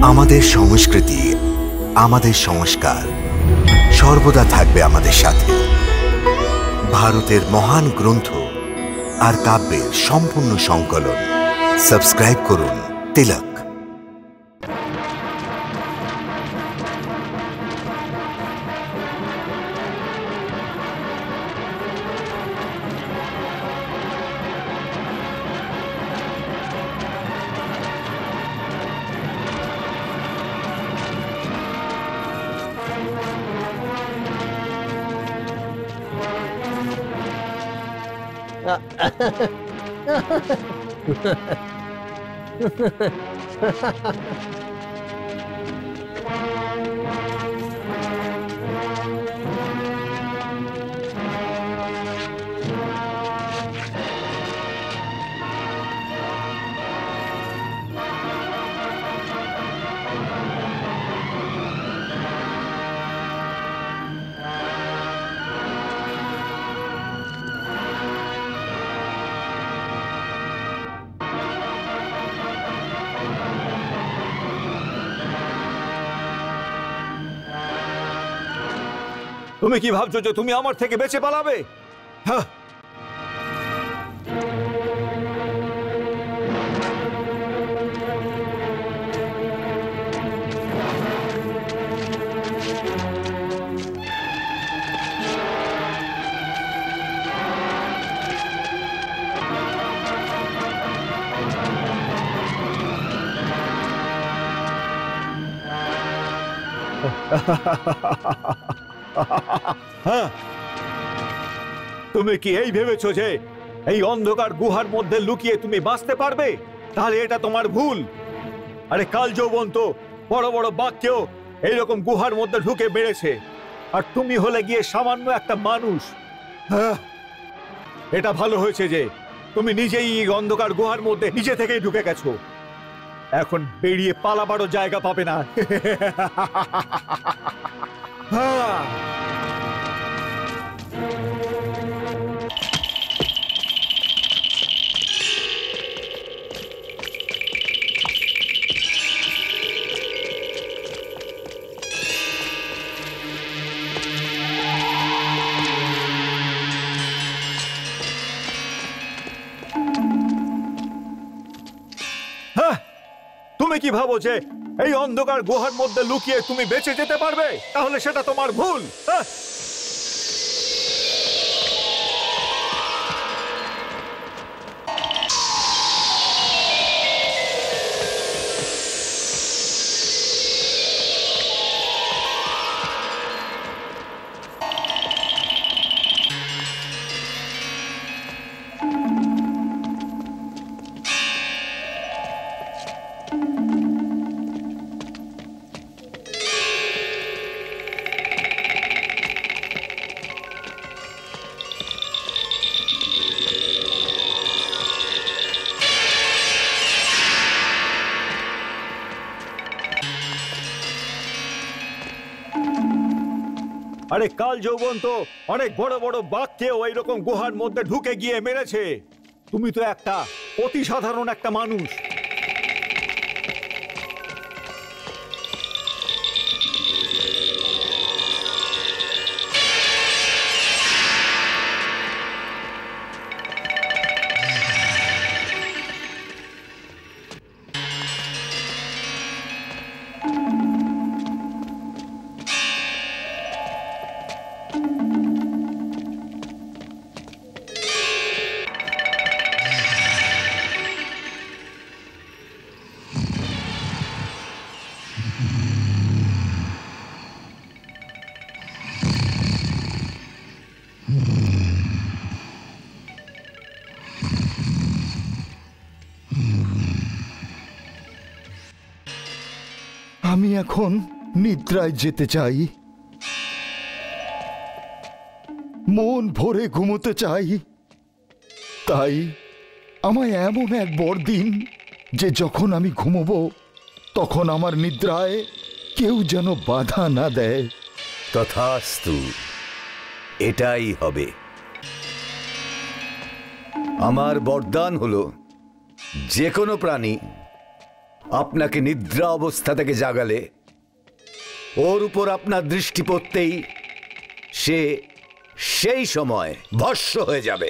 আমাদের সংস্কৃতি, আমাদের সংস্কার সর্বদা থাকবে আমাদের সাথে। ভারতের মহান গ্রন্থ আর কাব্যের সম্পূর্ণ সংকলন। সাবস্ক্রাইব করুন তিলক। তুমি কি ভাবছো যে তুমি আমার থেকে বেঁচে পালাবে? হ্যাঁ, তুমি কি এই ভেবেছো যে এই অন্ধকার গুহার মধ্যে লুকিয়ে তুমি বাঁচতে পারবে? তাহলে এটা তোমার ভুল। আরে কাল যৌবন তো বড় বড় বাঘকেও এইরকম গুহার মধ্যে ঢুকে বেড়েছে, আর তুমি হলে গিয়ে সামান্য একটা মানুষ। এটা ভালো হয়েছে যে তুমি নিজেই এই অন্ধকার গুহার মধ্যে নিজে থেকেই ঢুকে গেছো। এখন বেরিয়ে পালাবারও জায়গা পাবে না। তুমি কি ভাবো যে এই অন্ধকার গুহার মধ্যে লুকিয়ে তুমি বেঁচে যেতে পারবে? তাহলে সেটা তোমার ভুল। আরে কাল যৌবন তো অনেক বড় বড় বাঘকেও এইরকম গুহার মধ্যে ঢুকে গিয়ে মেরেছে। তুমি তো একটা অতি সাধারণ একটা মানুষ। আমি এখন নিদ্রায় যেতে চাই, মন ভরে ঘুমোতে চাই। তাই আমায় এমন এক বর দিন যে যখন আমি ঘুমোবো তখন আমার নিদ্রায় কেউ যেন বাধা না দেয়। তথাস্তু, এটাই হবে। আমার বরদান হলো যে কোনো প্রাণী আপনাকে নিদ্রা অবস্থা থেকে জাগালে ওর উপর আপনার দৃষ্টি পড়তেই সে সেই সময় ভস্ম হয়ে যাবে।